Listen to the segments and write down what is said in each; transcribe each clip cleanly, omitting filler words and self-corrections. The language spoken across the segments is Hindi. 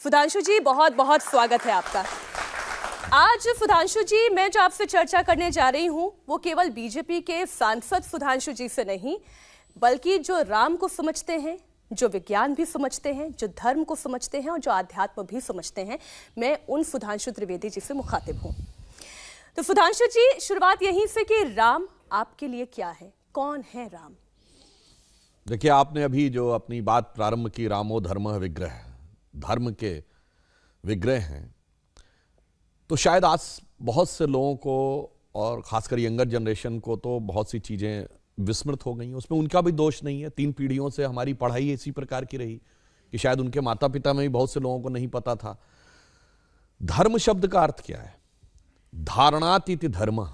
सुधांशु जी, बहुत बहुत स्वागत है आपका। आज सुधांशु जी, मैं जो आपसे चर्चा करने जा रही हूं वो केवल बीजेपी के सांसद सुधांशु जी से नहीं, बल्कि जो राम को समझते हैं, जो विज्ञान भी समझते हैं, जो धर्म को समझते हैं और जो आध्यात्म भी समझते हैं, मैं उन सुधांशु त्रिवेदी जी से मुखातिब हूं। तो सुधांशु जी, शुरुआत यहीं से कि राम आपके लिए क्या है, कौन है राम? देखिए, आपने अभी जो अपनी बात प्रारंभ की, रामो धर्म विग्रह, धर्म के विग्रह हैं, तो शायद आज बहुत से लोगों को और खासकर यंगर जनरेशन को तो बहुत सी चीजें विस्मृत हो गई। उसमें उनका भी दोष नहीं है। 3 पीढ़ियों से हमारी पढ़ाई इसी प्रकार की रही कि शायद उनके माता पिता में भी बहुत से लोगों को नहीं पता था। धर्म शब्द का अर्थ क्या है? धारणातीति धर्म,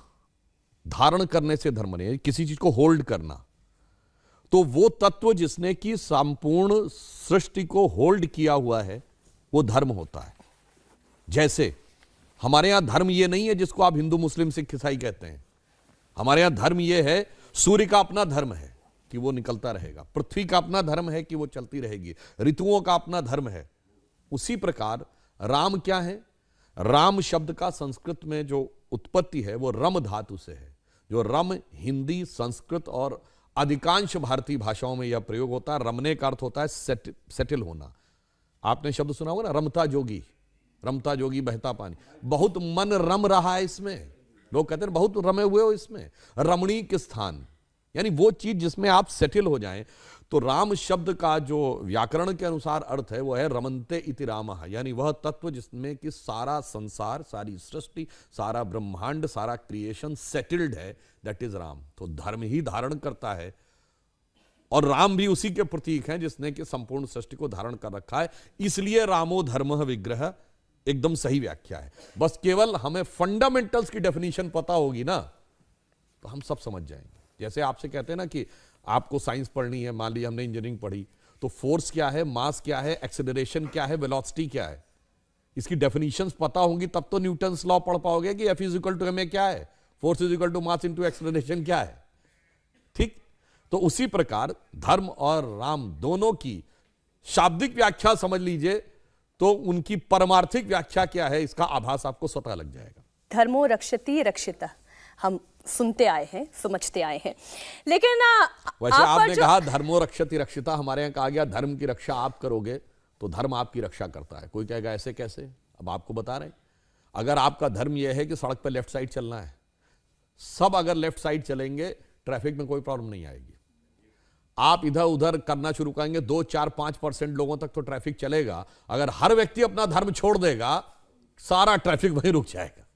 धारण करने से धर्म नहीं, किसी चीज को होल्ड करना। तो वो तत्व जिसने कि संपूर्ण सृष्टि को होल्ड किया हुआ है, वो धर्म होता है। जैसे हमारे यहां धर्म ये नहीं है जिसको आप हिंदू मुस्लिम सिख ईसाई कहते हैं। हमारे यहां धर्म ये है, सूर्य का अपना धर्म है कि वो निकलता रहेगा, पृथ्वी का अपना धर्म है कि वो चलती रहेगी, ऋतुओं का अपना धर्म है। उसी प्रकार राम क्या है? राम शब्द का संस्कृत में जो उत्पत्ति है वो रम धातु से है। जो रम हिंदी, संस्कृत और अधिकांश भारतीय भाषाओं में यह प्रयोग होता है। रमने का अर्थ होता है सेटल होना। आपने शब्द सुना होगा ना, रमता जोगी, रमता जोगी बहता पानी। बहुत मन रम रहा है इसमें, लोग कहते हैं बहुत रमे हुए हो इसमें। रमणीक स्थान यानी वो चीज जिसमें आप सेटल हो जाएं। तो राम शब्द का जो व्याकरण के अनुसार अर्थ है वो है रमन्ते इति रामः, यानी वह तत्व जिसमें कि सारा संसार, सारी सृष्टि, सारा ब्रह्मांड, सारा क्रिएशन सेटल्ड है, दैट इज राम। तो धर्म ही धारण करता है और राम भी उसी के प्रतीक हैं जिसने कि संपूर्ण सृष्टि को धारण कर रखा है। इसलिए रामो धर्मः विग्रह एकदम सही व्याख्या है। बस केवल हमें फंडामेंटल्स की डेफिनेशन पता होगी ना तो हम सब समझ जाएंगे। जैसे आपसे कहते हैं ना कि आपको साइंस पढ़नी है, मान लीजिए हमने इंजीनियरिंग पढ़ी, तो फोर्स क्या है, मास क्या है, एक्सेलरेशन क्या है, वेलोसिटी क्या है, इसकी डेफिनेशंस पता होंगी तब तो न्यूटन्स लॉ पढ़ पाओगे कि F = ma क्या है, फोर्स = मास × एक्सेलरेशन क्या है। ठीक, तो उसी प्रकार धर्म और राम दोनों की शाब्दिक व्याख्या समझ लीजिए तो उनकी परमार्थिक व्याख्या क्या है इसका आभास आपको स्वतः लग जाएगा। धर्मो रक्षति रक्षिता हम सुनते आए हैं, समझते आए हैं, लेकिन वैसे आपने कहा धर्मो रक्षति रक्षिता, हमारे यहां कहा गया धर्म की रक्षा आप करोगे तो धर्म आपकी रक्षा करता है। कोई कहेगा ऐसे कैसे? अब आपको बता रहे हैं, अगर आपका धर्म यह है कि सड़क पर लेफ्ट साइड चलना है, सब अगर लेफ्ट साइड चलेंगे ट्रैफिक में कोई प्रॉब्लम नहीं आएगी। आप इधर उधर करना शुरू करेंगे, 2, 4, 5% लोगों तक तो ट्रैफिक चलेगा। अगर हर व्यक्ति अपना धर्म छोड़ देगा, सारा ट्रैफिक वहीं रुक जाएगा,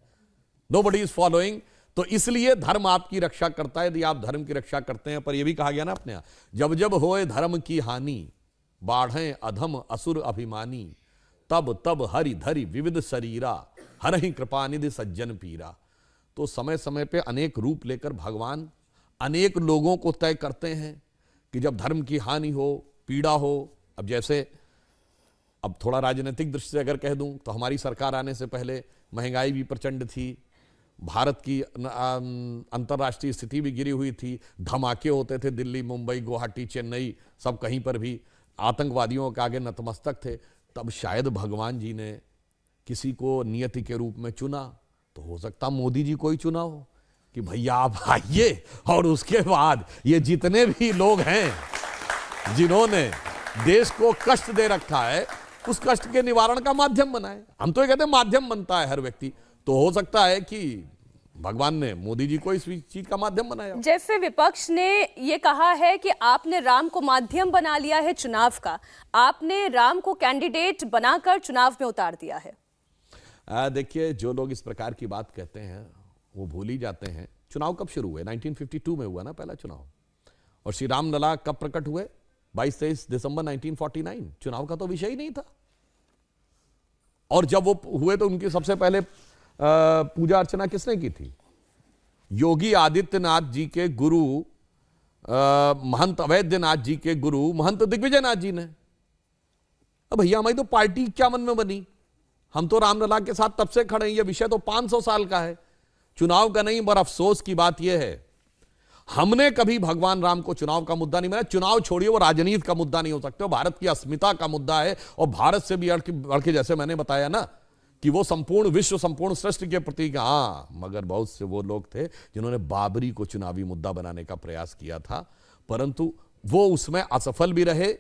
नोबडी इज फॉलोइंग। तो इसलिए धर्म आपकी रक्षा करता है यदि आप धर्म की रक्षा करते हैं। पर यह भी कहा गया ना अपने यहां, जब जब होए धर्म की हानि, बाढ़ें अधम असुर अभिमानी, तब तब हरि धरि विविध शरीरा, हरहि कृपानिधि सज्जन पीरा। तो समय समय पे अनेक रूप लेकर भगवान अनेक लोगों को तय करते हैं कि जब धर्म की हानि हो, पीड़ा हो। अब जैसे अब थोड़ा राजनीतिक दृष्टि से अगर कह दूं तो हमारी सरकार आने से पहले महंगाई भी प्रचंड थी, भारत की अंतर्राष्ट्रीय स्थिति भी गिरी हुई थी, धमाके होते थे दिल्ली, मुंबई, गुवाहाटी, चेन्नई, सब कहीं पर भी आतंकवादियों के आगे नतमस्तक थे। तब शायद भगवान जी ने किसी को नियति के रूप में चुना, तो हो सकता मोदी जी को ही चुना हो कि भैया आप आइए और उसके बाद ये जितने भी लोग हैं जिन्होंने देश को कष्ट दे रखा है उस कष्ट के निवारण का माध्यम बनाए। हम तो ये कहते हैं माध्यम बनता है हर व्यक्ति, तो हो सकता है कि भगवान ने मोदी जी को इस चीज का माध्यम बनाया। जैसे विपक्ष ने ये कहा है कि आपने राम को माध्यम बना लिया है चुनाव का, आपने राम को कैंडिडेट बनाकर चुनाव में उतार दिया है। देखिए, जो लोग इस प्रकार की बात कहते हैं वो भूल ही जाते हैं चुनाव कब शुरू हुए। 1952 में हुआ ना पहला चुनाव, और श्री राम लला कब प्रकट हुए? 22-23 दिसंबर 1949। चुनाव का तो विषय ही नहीं था। और जब वो हुए तो उनकी सबसे पहले पूजा अर्चना किसने की थी? योगी आदित्यनाथ जी के गुरु महंत अवैधनाथ जी के गुरु महंत दिग्विजयनाथ जी ने। अब भैया हमारी तो पार्टी क्या मन में बनी, हम तो रामलला के साथ तब से खड़े हैं। यह विषय तो 500 साल का है, चुनाव का नहीं। पर अफसोस की बात यह है हमने कभी भगवान राम को चुनाव का मुद्दा नहीं बनाया। चुनाव छोड़िए, वो राजनीति का मुद्दा नहीं हो सकते, वो भारत की अस्मिता का मुद्दा है। और भारत से भी बढ़ के, जैसे मैंने बताया ना कि वो संपूर्ण विश्व, संपूर्ण सृष्टि के प्रतीक। हाँ, मगर बहुत से वो लोग थे जिन्होंने बाबरी को चुनावी मुद्दा बनाने का प्रयास किया था, परंतु वो उसमें असफल भी रहे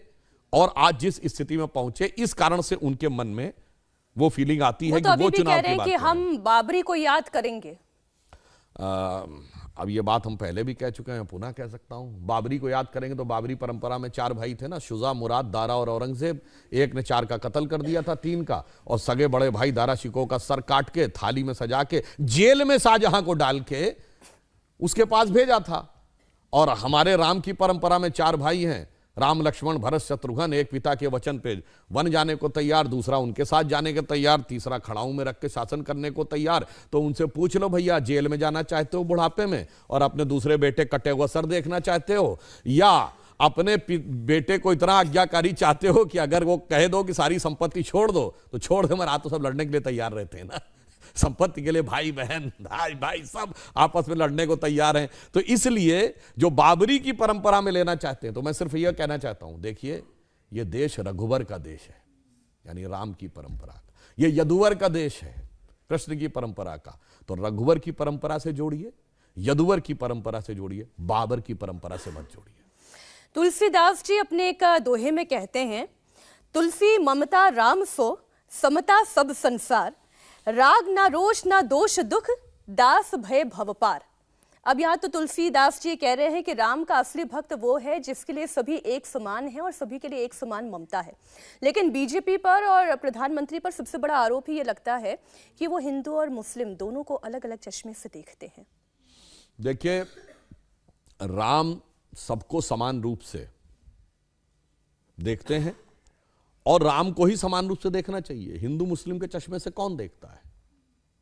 और आज जिस स्थिति में पहुंचे, इस कारण से उनके मन में वो फीलिंग आती है कि वो चुनाव की बात कि हम बाबरी को याद करेंगे। अब ये बात हम पहले भी कह चुके हैं, पुनः कह सकता हूं। बाबरी को याद करेंगे तो बाबरी परंपरा में 4 भाई थे ना, शुजा, मुराद, दारा और औरंगजेब। एक ने 4 का कत्ल कर दिया था, 3 का, और सगे बड़े भाई दारा शिकोह का सर काट के थाली में सजा के जेल में शाहजहां को डाल के उसके पास भेजा था। और हमारे राम की परंपरा में 4 भाई हैं, राम, लक्ष्मण, भरत, शत्रुघ्न। एक पिता के वचन पे वन जाने को तैयार, दूसरा उनके साथ जाने के तैयार, तीसरा खड़ाऊ में रख के शासन करने को तैयार। तो उनसे पूछ लो भैया, जेल में जाना चाहते हो बुढ़ापे में और अपने दूसरे बेटे कटे हुआ सर देखना चाहते हो, या अपने बेटे को इतना आज्ञाकारी चाहते हो कि अगर वो कह दो कि सारी संपत्ति छोड़ दो तो छोड़ दे, मगर आप तो सब लड़ने के लिए तैयार रहते हैं ना। संपत्ति के लिए भाई बहन, भाई भाई सब आपस में लड़ने को तैयार हैं। तो इसलिए जो बाबरी की परंपरा में लेना चाहते हैं, तो मैं सिर्फ यह कहना चाहता हूं, देखिए यह देश रघुवर का देश है, यानी राम की परंपरा का। यह यदुवर का देश है, कृष्ण की परंपरा का। तो रघुवर की परंपरा से जोड़िए, यदुवर की परंपरा से जोड़िए, बाबर की परंपरा से मत जोड़िए। तुलसीदास जी अपने एक दोहे में कहते हैं, तुलसी ममता राम सो, समता सब संसार, राग ना रोष ना दोष दुख, दास भय भवपार। अब यहाँ तो तुलसीदास जी कह रहे हैं कि राम का असली भक्त वो है जिसके लिए सभी एक समान है और सभी के लिए एक समान ममता है। लेकिन बीजेपी पर और प्रधानमंत्री पर सबसे बड़ा आरोप ही ये लगता है कि वो हिंदू और मुस्लिम दोनों को अलग अलग चश्मे से देखते हैं। देखिए, राम सबको समान रूप से देखते हैं और राम को ही समान रूप से देखना चाहिए। हिंदू मुस्लिम के चश्मे से कौन देखता है?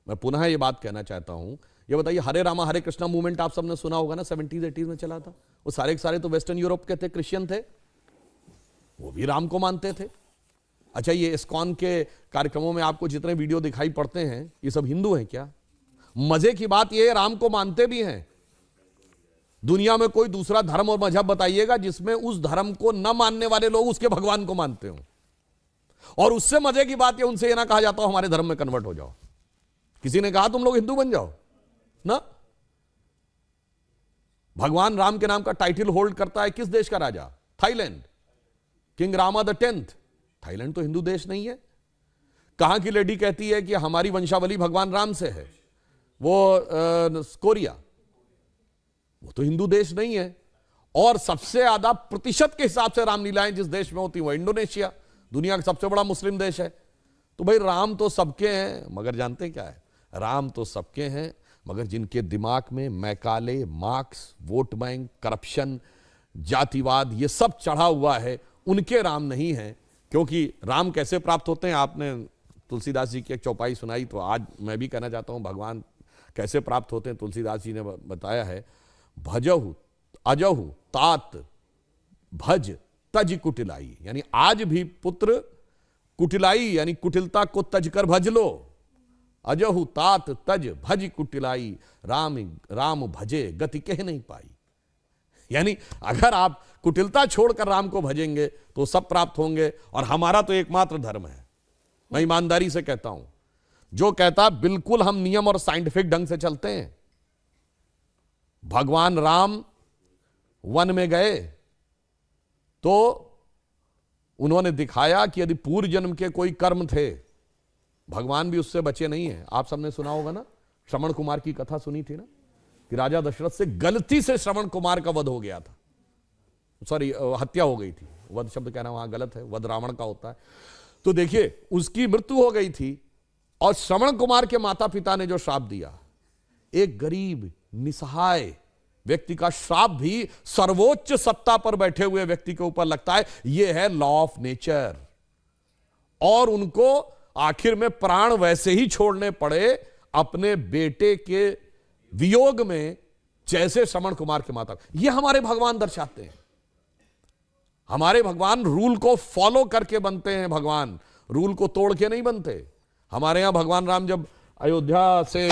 मैं पुनः ये बात कहना चाहता हूं, ये बताइए, हरे रामा हरे कृष्णा मूवमेंट आप सबने सुना होगा ना, 70s 80s में चला था। वो सारे के सारे तो वेस्टर्न यूरोप के थे, क्रिश्चियन थे, वो भी राम को मानते थे। अच्छा, ये इस्कॉन के कार्यक्रमों में आपको जितने वीडियो दिखाई पड़ते हैं, ये सब हिंदू हैं क्या? मजे की बात यह है, राम को मानते भी हैं। दुनिया में कोई दूसरा धर्म और मजहब बताइएगा जिसमें उस धर्म को न मानने वाले लोग उसके भगवान को मानते हो। और उससे मजे की बात यह, उनसे यह ना कहा जाता हो हमारे धर्म में कन्वर्ट हो जाओ। किसी ने कहा तुम लोग हिंदू बन जाओ ना। भगवान राम के नाम का टाइटल होल्ड करता है किस देश का राजा? Thailand, king Rama the 10th। Thailand तो हिंदू देश नहीं है। कहां की लेडी कहती है कि हमारी वंशावली भगवान राम से है? वो कोरिया, वो तो हिंदू देश नहीं है। और सबसे ज्यादा प्रतिशत के हिसाब से रामलीलाएं जिस देश में होती है वो इंडोनेशिया, दुनिया का सबसे बड़ा मुस्लिम देश है। तो भाई राम तो सबके हैं, मगर जानते हैं क्या है? राम तो सबके हैं, मगर जिनके दिमाग में Macaulay, marks, vote bank, corruption, जातिवाद ये सब चढ़ा हुआ है, उनके राम नहीं है। क्योंकि राम कैसे प्राप्त होते हैं? आपने तुलसीदास जी की एक चौपाई सुनाई, तो आज मैं भी कहना चाहता हूं भगवान कैसे प्राप्त होते हैं। तुलसीदास जी ने बताया है, भजहु अजहु तात भज तज कुटिलाई, यानी आज भी पुत्र कुटिलाई यानी कुटिलता को तज कर भज लो। अजहु तात तज भज कुटिलाई, राम राम भजे गति कह नहीं पाई। यानी अगर आप कुटिलता छोड़कर राम को भजेंगे तो सब प्राप्त होंगे। और हमारा तो एकमात्र धर्म है, मैं ईमानदारी से कहता हूं, जो कहता बिल्कुल हम नियम और साइंटिफिक ढंग से चलते हैं। भगवान राम वन में गए तो उन्होंने दिखाया कि यदि पूर्व जन्म के कोई कर्म थे, भगवान भी उससे बचे नहीं है। आप सबने सुना होगा ना, श्रवण कुमार की कथा सुनी थी ना, कि राजा दशरथ से गलती से श्रवण कुमार का वध हो गया था, सॉरी हत्या हो गई थी। वध शब्द कहना वहां गलत है, वध रावण का होता है। तो देखिए उसकी मृत्यु हो गई थी और श्रवण कुमार के माता पिता ने जो श्राप दिया, एक गरीब निसहाय व्यक्ति का श्राप भी सर्वोच्च सत्ता पर बैठे हुए व्यक्ति के ऊपर लगता है। यह है लॉ ऑफ नेचर। और उनको आखिर में प्राण वैसे ही छोड़ने पड़े अपने बेटे के वियोग में, जैसे श्रवण कुमार के माता। यह हमारे भगवान दर्शाते हैं। हमारे भगवान रूल को फॉलो करके बनते हैं, भगवान रूल को तोड़ के नहीं बनते। हमारे यहां भगवान राम जब अयोध्या से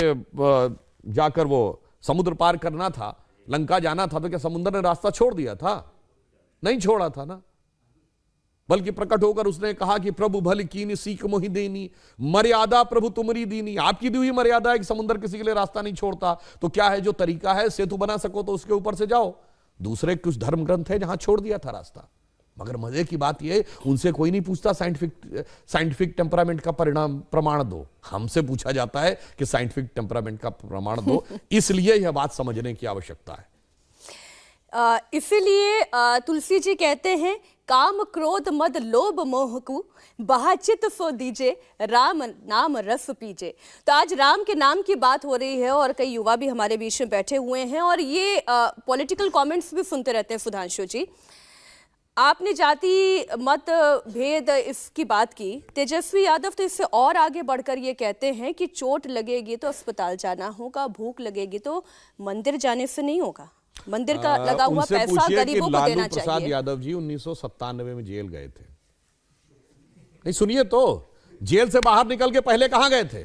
जाकर वो समुद्र पार करना था, लंका जाना था तो क्या समुद्र ने रास्ता छोड़ दिया था? नहीं छोड़ा था ना। बल्कि प्रकट होकर उसने कहा कि प्रभु भल कीनी सीख मोहि देनी, मर्यादा प्रभु तुमरी दीनी। आपकी दी हुई मर्यादा है कि समुद्र किसी के लिए रास्ता नहीं छोड़ता, तो क्या है जो तरीका है, सेतु बना सको तो उसके ऊपर से जाओ। दूसरे कुछ धर्म ग्रंथ है जहां छोड़ दिया था रास्ता। मगर मजे की बात यह, उनसे कोई नहीं पूछता साइंटिफिक टेम्परामेंट का प्रमाण दो। हमसे पूछा जाता है कि साइंटिफिक टेम्परामेंट का प्रमाण दो। इसलिए यह बात समझने की आवश्यकता है। इसीलिए तुलसी जी कहते हैं, काम क्रोध मद लोभ मोह को बहाचित सो दीजे, राम नाम रस पीजे। तो आज राम के नाम की बात हो रही है और कई युवा भी हमारे बीच में बैठे हुए हैं और ये पॉलिटिकल कमेंट्स भी सुनते रहते हैं। सुधांशु जी, आपने जाति मत भेद इसकी बात की, तेजस्वी यादव तो इससे और आगे बढ़कर ये कहते हैं कि चोट लगेगी तो अस्पताल जाना होगा, भूख लगेगी तो मंदिर जाने से नहीं होगा, मंदिर का लगा हुआ पैसा गरीबों को देना चाहिए। प्रसाद यादव जी 1997 में जेल गए थे। नहीं सुनिए तो, जेल से बाहर निकल के पहले कहां गए थे?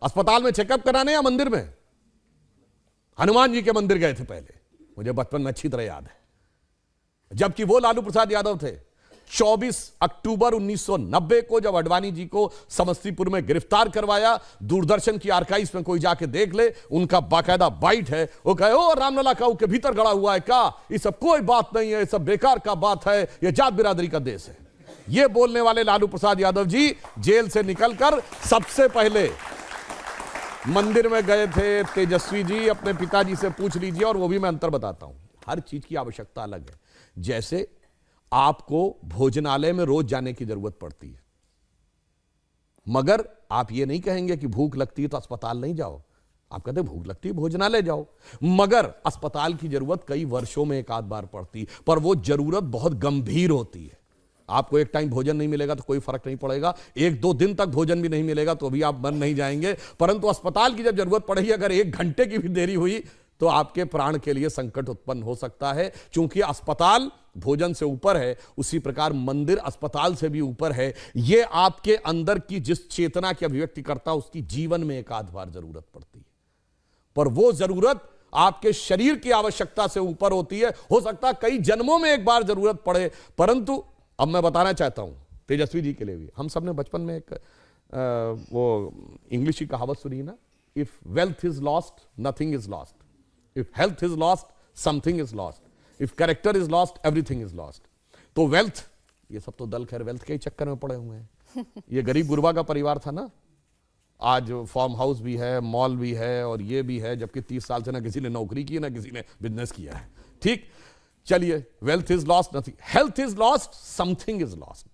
अस्पताल में चेकअप कराने या मंदिर में? हनुमान जी के मंदिर गए थे पहले, मुझे बचपन में अच्छी तरह याद है। जबकि वो लालू प्रसाद यादव थे। 24 अक्टूबर 1990 को जब अडवाणी जी को समस्तीपुर में गिरफ्तार करवाया, दूरदर्शन की आर्काइव्स में कोई जाके देख ले, उनका बाकायदा बाइट है। वो कहे, ओ रामलला का के भीतर गड़ा हुआ है क्या? ये सब कोई बात नहीं है, ये सब बेकार का बात है, ये जात बिरादरी का देश है। ये बोलने वाले लालू प्रसाद यादव जी जेल से निकलकर सबसे पहले मंदिर में गए थे। तेजस्वी जी अपने पिताजी से पूछ लीजिए, और वो भी मैं अंतर बताता हूं। हर चीज की आवश्यकता अलग है। जैसे आपको भोजनालय में रोज जाने की जरूरत पड़ती है, मगर आप ये नहीं कहेंगे कि भूख लगती है तो अस्पताल नहीं जाओ। आप कहते हैं भूख लगती है भोजनालय जाओ। मगर अस्पताल की जरूरत कई वर्षों में एक आध बार पड़ती, पर वो जरूरत बहुत गंभीर होती है। आपको एक टाइम भोजन नहीं मिलेगा तो कोई फर्क नहीं पड़ेगा, 1-2 दिन तक भोजन भी नहीं मिलेगा तो भी आप मर नहीं जाएंगे। परंतु अस्पताल की जब जरूरत पड़ेगी, अगर 1 घंटे की भी देरी हुई तो आपके प्राण के लिए संकट उत्पन्न हो सकता है। क्योंकि अस्पताल भोजन से ऊपर है, उसी प्रकार मंदिर अस्पताल से भी ऊपर है। यह आपके अंदर की जिस चेतना की अभिव्यक्ति करता है, उसकी जीवन में एक आध बार जरूरत पड़ती है, पर वो जरूरत आपके शरीर की आवश्यकता से ऊपर होती है। हो सकता है कई जन्मों में एक बार जरूरत पड़े। परंतु अब मैं बताना चाहता हूं तेजस्वी जी के लिए भी, हम सबने बचपन में एक वो इंग्लिश की कहावत सुनी ना, if wealth is lost nothing is lost, if health is lost something is lost, if character is lost everything is lost. तो वेल्थ, ये सब तो दल खैर वेल्थ के ही चक्कर में पड़े हुए हैं। ये गरीब गुरबा का परिवार था ना, आज फार्म हाउस भी है, मॉल भी है और ये भी है, जबकि 30 साल से ना किसी ने नौकरी की ना किसी ने बिजनेस किया है। ठीक, चलिए, wealth is lost nothing, health is lost something is lost,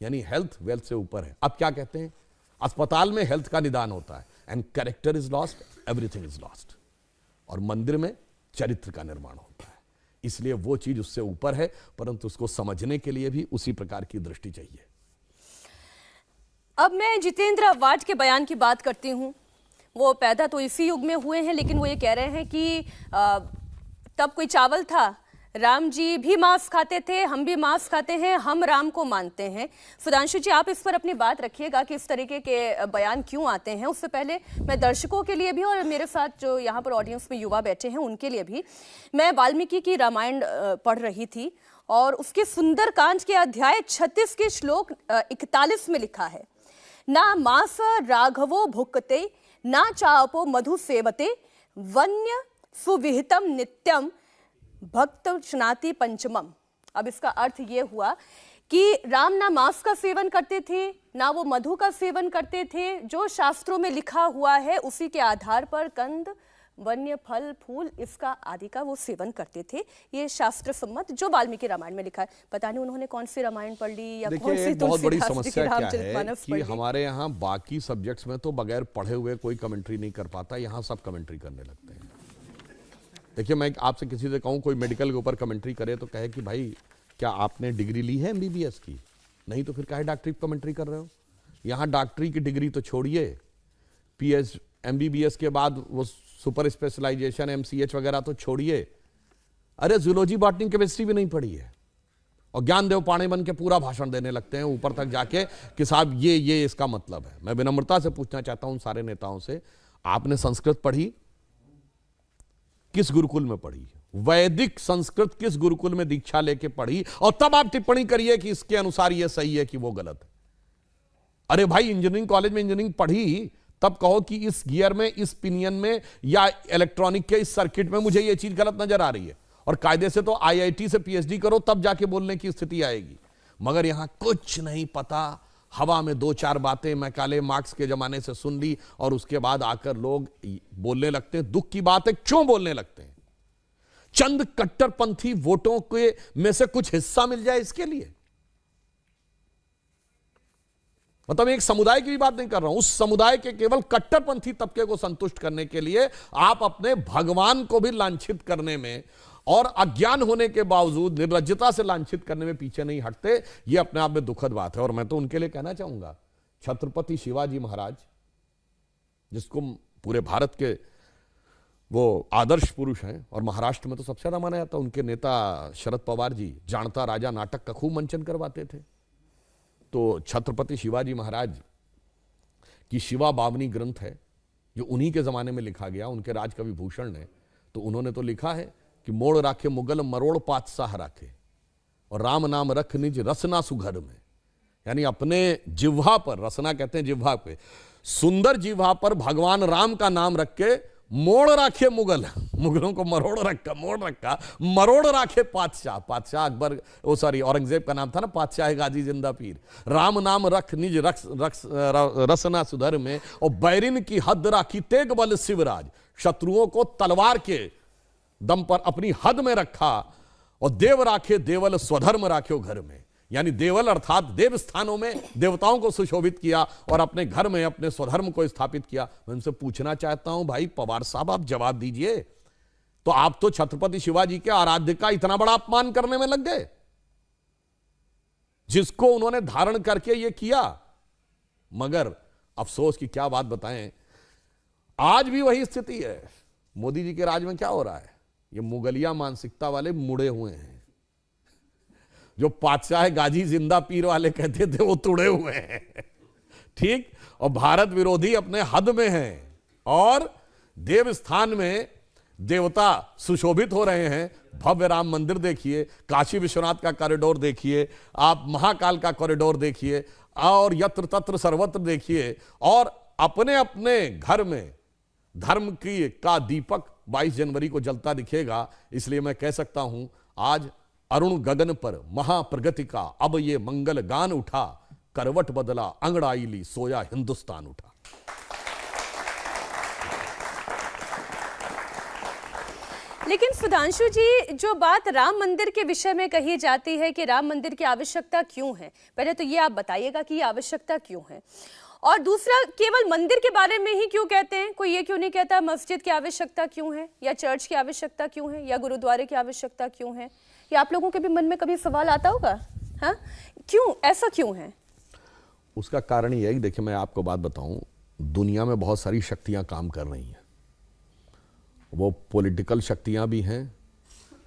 यानी हेल्थ वेल्थ से ऊपर है। अब क्या कहते हैं, अस्पताल में हेल्थ का निदान होता है, and character is lost everything is lost, और मंदिर में चरित्र का निर्माण होता है। इसलिए वो चीज उससे ऊपर है, परंतु उसको समझने के लिए भी उसी प्रकार की दृष्टि चाहिए। अब मैं जितेंद्र अवार्ड के बयान की बात करती हूं। वो पैदा तो इसी युग में हुए हैं, लेकिन वो ये कह रहे हैं कि तब कोई चावल था, राम जी भी मांस खाते थे, हम भी मांस खाते हैं, हम राम को मानते हैं। सुधांशु जी, आप इस पर अपनी बात रखिएगा कि इस तरीके के बयान क्यों आते हैं। उससे पहले मैं दर्शकों के लिए भी और मेरे साथ जो यहाँ पर ऑडियंस में युवा बैठे हैं उनके लिए भी, मैं वाल्मीकि की रामायण पढ़ रही थी और उसके सुंदरकांड के अध्याय 36 के श्लोक 41 में लिखा है, ना मांस राघवो भुक्ते ना चापो मधु सेवते वन्य सुविहितम नित्यम भक्त स्नाति पंचमम। अब इसका अर्थ ये हुआ कि राम ना मांस का सेवन करते थे ना वो मधु का सेवन करते थे। जो शास्त्रों में लिखा हुआ है उसी के आधार पर कंद वन्य फल फूल इसका आदि का वो सेवन करते थे। ये शास्त्र सम्मत जो वाल्मीकि रामायण में लिखा है। पता नहीं उन्होंने कौन सी रामायण पढ़ ली या कौन सी बहुत बड़ी समस्या क्या है कि पढ़ हमारे यहाँ बाकी सब्जेक्ट्स में तो बगैर पढ़े हुए कोई कमेंट्री नहीं कर पाता, यहाँ सब कमेंट्री करने लगते हैं। देखिए, मैं आपसे किसी से कहूँ कोई मेडिकल के ऊपर कमेंट्री करे तो कहे कि भाई क्या आपने डिग्री ली है MBBS की? नहीं तो फिर काहे डॉक्टरी कमेंट्री कर रहे हो? यहाँ डॉक्टरी की डिग्री तो छोड़िए, MBBS के बाद वो सुपर स्पेशलाइजेशन MCH वगैरह तो छोड़िए, अरे जूलॉजी बॉटनी केमिस्ट्री भी नहीं पढ़ी है और ज्ञानदेव पाणे बन के पूरा भाषण देने लगते हैं ऊपर तक जाके कि साहब ये इसका मतलब है। मैं विनम्रता से पूछना चाहता हूं सारे नेताओं से, आपने संस्कृत पढ़ी? किस गुरुकुल में पढ़ी, वैदिक संस्कृत किस गुरुकुल में दीक्षा लेके पढ़ी, और तब आप टिप्पणी करिए कि इसके अनुसार यह सही है कि वो गलत है। अरे भाई, इंजीनियरिंग कॉलेज में इंजीनियरिंग पढ़ी, तब कहो कि इस गियर में, इस पिनियन में या इलेक्ट्रॉनिक के इस सर्किट में मुझे यह चीज गलत नजर आ रही है। और कायदे से तो आईआईटी से पीएचडी करो, तब जाके बोलने की स्थिति आएगी। मगर यहां कुछ नहीं पता, हवा में दो चार बातें मैकाले मार्क्स के जमाने से सुन ली और उसके बाद आकर लोग बोलने लगते हैं। दुख की बात है, क्यों बोलने लगते हैं? चंद कट्टरपंथी वोटों के में से कुछ हिस्सा मिल जाए इसके लिए। मतलब एक समुदाय की भी बात नहीं कर रहा हूं, उस समुदाय के केवल कट्टरपंथी तबके को संतुष्ट करने के लिए आप अपने भगवान को भी लांछित करने में और अज्ञान होने के बावजूद निर्लज्जता से लांछित करने में पीछे नहीं हटते। यह अपने आप में दुखद बात है। और मैं तो उनके लिए कहना चाहूंगा, छत्रपति शिवाजी महाराज, जिसको पूरे भारत के वो आदर्श पुरुष हैं और महाराष्ट्र में तो सबसे ज्यादा माना जाता, उनके नेता शरद पवार जी जानता राजा नाटक का खूब मंचन करवाते थे। तो छत्रपति शिवाजी महाराज की शिवा बावनी ग्रंथ है, जो उन्हीं के जमाने में लिखा गया, उनके राजकवि भूषण ने। तो उन्होंने तो लिखा है कि मोड़ राखे मुगल मरोड़ पातशाह राखे, और राम नाम रख निज रसना सुघर में। यानी अपने जिह्वा पर, रसना कहते हैं जिह्वा पे, सुंदर जिह्वा पर भगवान राम का नाम रख के मोड़ राखे मुगल, मुगलों को मरोड़ रखा, मोड़ रखा, मरोड़ राखे पातशाह। पातशाह अकबर, ओ सॉरी औरंगजेब का नाम था ना, पातशाह गाजी जिंदा पीर। राम नाम रख निज रसना सुधर में, और बैरिन की हद राखी तेग बल शिवराज। शत्रुओं को तलवार के दम पर अपनी हद में रखा, और देव राखे देवल स्वधर्म राख्यो घर में। यानी देवल अर्थात देव स्थानों में देवताओं को सुशोभित किया और अपने घर में अपने स्वधर्म को स्थापित किया। मैं उनसे पूछना चाहता हूं, भाई पवार साहब, आप जवाब दीजिए। तो आप तो छत्रपति शिवाजी के आराध्य का इतना बड़ा अपमान करने में लग गए, जिसको उन्होंने धारण करके ये किया। मगर अफसोस की क्या बात बताएं, आज भी वही स्थिति है। मोदी जी के राज में क्या हो रहा है? ये मुगलिया मानसिकता वाले मुड़े हुए हैं। जो पातशाह गाजी जिंदा पीर वाले कहते थे, वो तुड़े हुए हैं। ठीक, और भारत विरोधी अपने हद में हैं, और देव स्थान में देवता सुशोभित हो रहे हैं। भव्य राम मंदिर देखिए, काशी विश्वनाथ का कॉरिडोर देखिए, आप महाकाल का कॉरिडोर देखिए, और यत्र तत्र सर्वत्र देखिए, और अपने अपने घर में धर्म की का दीपक 22 जनवरी को जलता दिखेगा। इसलिए मैं कह सकता हूं, आज अरुण गगन पर महाप्रगति का अब ये मंगल गान उठा, करवट बदला अंगड़ाई ली, सोया हिंदुस्तान उठा। लेकिन सुधांशु जी, जो बात राम मंदिर के विषय में कही जाती है कि राम मंदिर की आवश्यकता क्यों है, पहले तो ये आप बताइएगा कि ये आवश्यकता क्यों है, और दूसरा, केवल मंदिर के बारे में ही क्यों कहते हैं? कोई ये क्यों नहीं कहता मस्जिद की आवश्यकता क्यों है, या चर्च की आवश्यकता क्यों है, या गुरुद्वारे की आवश्यकता क्यों है? ये आप लोगों के भी मन में कभी सवाल आता होगा, हाँ? क्यों, ऐसा क्यों है? उसका कारण ये है कि देखिए, मैं आपको बात बताऊं, दुनिया में बहुत सारी शक्तियां काम कर रही हैं। वो पॉलिटिकल शक्तियां भी हैं,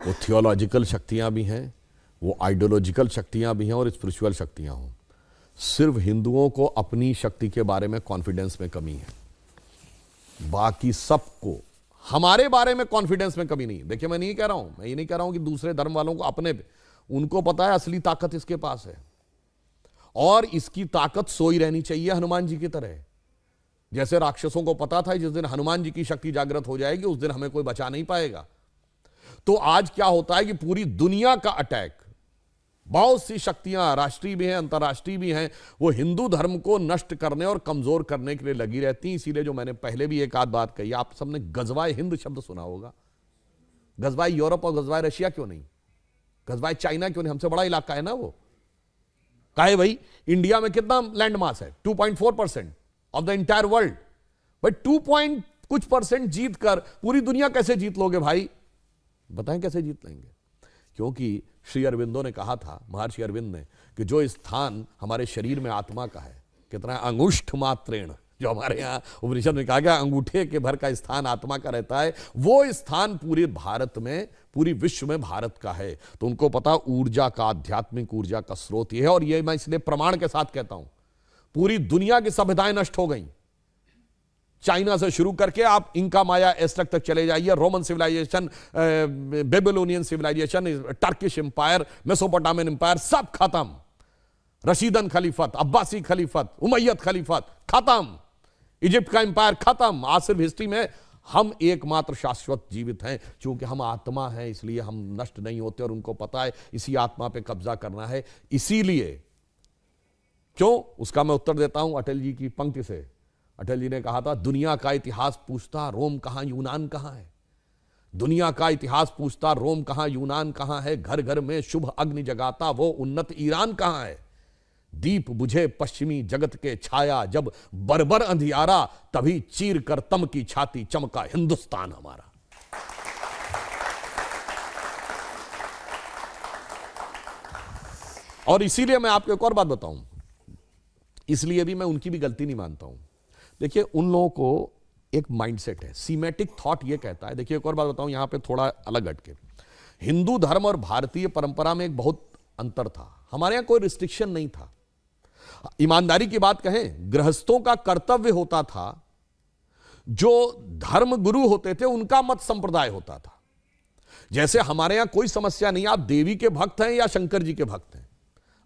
वो थियोलॉजिकल शक्तियां भी हैं, वो आइडियोलॉजिकल शक्तियां भी हैं, और स्पिरिचुअल शक्तियां हों। सिर्फ हिंदुओं को अपनी शक्ति के बारे में कॉन्फिडेंस में कमी है, बाकी सबको हमारे बारे में कॉन्फिडेंस में कमी नहीं। देखिए, मैं नहीं कह रहा हूं, मैं ये नहीं कह रहा हूं कि दूसरे धर्म वालों को अपने पे, उनको पता है असली ताकत इसके पास है, और इसकी ताकत सोई रहनी चाहिए हनुमान जी की तरह। जैसे राक्षसों को पता था जिस दिन हनुमान जी की शक्ति जागृत हो जाएगी, उस दिन हमें कोई बचा नहीं पाएगा। तो आज क्या होता है कि पूरी दुनिया का अटैक, बहुत सी शक्तियां राष्ट्रीय भी हैं, अंतर्राष्ट्रीय भी हैं, वो हिंदू धर्म को नष्ट करने और कमजोर करने के लिए लगी रहती हैं। इसीलिए जो मैंने पहले भी एक आध बात कही, आप सबने गजवाए हिंद शब्द सुना होगा। गजवाए यूरोप और गजवाए रशिया क्यों नहीं? गजवाए चाइना क्यों नहीं? हमसे बड़ा इलाका है ना वो। काहे भाई, इंडिया में कितना लैंड मास है? 2.4% ऑफ द एंटायर वर्ल्ड। भाई 2 कुछ % जीत कर पूरी दुनिया कैसे जीत लोगे भाई? बताएं कैसे जीत लेंगे? क्योंकि श्री अरविंदो ने कहा था, महर्षि अरविंद ने, कि जो स्थान हमारे शरीर में आत्मा का है, कितना अंगुष्ठ मात्रेण, जो हमारे यहाँ उपनिषद में कहा गया अंगूठे के भर का स्थान आत्मा का रहता है, वो स्थान पूरे भारत में, पूरी विश्व में भारत का है। तो उनको पता ऊर्जा का, आध्यात्मिक ऊर्जा का स्रोत ये है। और ये मैं इसलिए प्रमाण के साथ कहता हूं, पूरी दुनिया की सभ्यताएं नष्ट हो गई, चाइना से शुरू करके आप इंका माया एस्टेक तक चले जाइए, Roman civilization, Babylonian civilization, Turkish empire, Mesopotamian empire, सब खत्म। रशीदन खलीफत, अब्बासी खलीफत, उमैयद खलीफत खत्म, इजिप्ट का एम्पायर खत्म। आज सिर्फ हिस्ट्री में हम एकमात्र शाश्वत जीवित हैं, क्योंकि हम आत्मा हैं, इसलिए हम नष्ट नहीं होते, और उनको पता है इसी आत्मा पे कब्जा करना है। इसीलिए क्यों, उसका मैं उत्तर देता हूं अटल जी की पंक्ति से। अटल जी ने कहा था, दुनिया का इतिहास पूछता रोम कहां यूनान कहां है। दुनिया का इतिहास पूछता रोम कहां यूनान कहां है। घर घर में शुभ अग्नि जगाता वो उन्नत ईरान कहां है। दीप बुझे पश्चिमी जगत के छाया, जब बर्बर अंधियारा, तभी चीर कर तम की छाती चमका हिंदुस्तान हमारा। और इसीलिए मैं आपको एक और बात बताऊं, इसलिए भी मैं उनकी भी गलती नहीं मानता हूं। देखिए, उन लोगों को एक माइंडसेट है, सीमेटिक थॉट ये कहता है। देखिए, एक और बात बताऊं यहां पे थोड़ा अलग हटके, हिंदू धर्म और भारतीय परंपरा में एक बहुत अंतर था। हमारे यहां कोई रिस्ट्रिक्शन नहीं था। ईमानदारी की बात कहें, गृहस्थों का कर्तव्य होता था, जो धर्म गुरु होते थे उनका मत संप्रदाय होता था। जैसे हमारे यहां कोई समस्या नहीं, आप देवी के भक्त हैं या शंकर जी के भक्त हैं,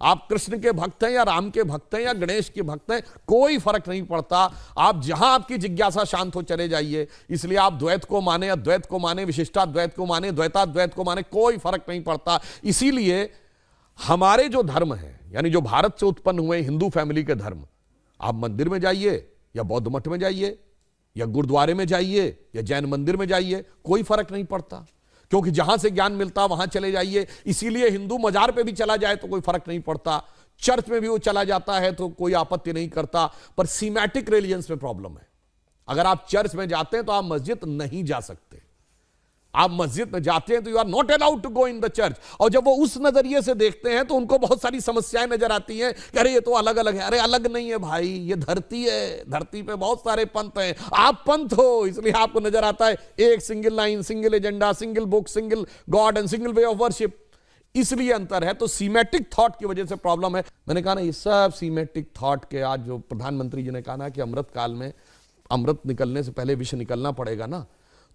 आप कृष्ण के भक्त हैं या राम के भक्त हैं या गणेश के भक्त हैं, कोई फर्क नहीं पड़ता। आप जहां आपकी जिज्ञासा शांत हो चले जाइए। इसलिए आप द्वैत को माने, अद्वैत को माने, विशिष्टाद्वैत को माने, द्वैताद्वैत को माने, कोई फर्क नहीं पड़ता। इसीलिए हमारे जो धर्म है, यानी जो भारत से उत्पन्न हुए हिंदू फैमिली के धर्म, आप मंदिर में जाइए या बौद्ध मठ में जाइए या गुरुद्वारे में जाइए या जैन मंदिर में जाइए, कोई फर्क नहीं पड़ता, क्योंकि जहां से ज्ञान मिलता वहां चले जाइए। इसीलिए हिंदू मजार पे भी चला जाए तो कोई फर्क नहीं पड़ता, चर्च में भी वो चला जाता है तो कोई आपत्ति नहीं करता। पर सीमैटिक रिलीजन्स में प्रॉब्लम है। अगर आप चर्च में जाते हैं तो आप मस्जिद नहीं जा सकते। आप मस्जिद में जाते हैं तो you are not allowed to go in the church. और जब वो उस नजरिए से देखते हैं तो उनको बहुत सारी समस्याएं नजर आती हैं कि अरे ये तो अलग अलग है। अरे अलग नहीं है भाई, ये धरती है, धरती पे बहुत सारे पंथ हैं, आप पंथ हो, इसलिए आपको नजर आता है एक single line, single agenda, single book, single God and single way of worship. इसलिए अंतर है। तो सीमेटिक थॉट की वजह से प्रॉब्लम है। मैंने कहा ना, ये सब सीमेटिक थॉट के, आज जो प्रधानमंत्री जी ने कहा ना कि अमृत काल में अमृत निकलने से पहले विष निकलना पड़ेगा ना,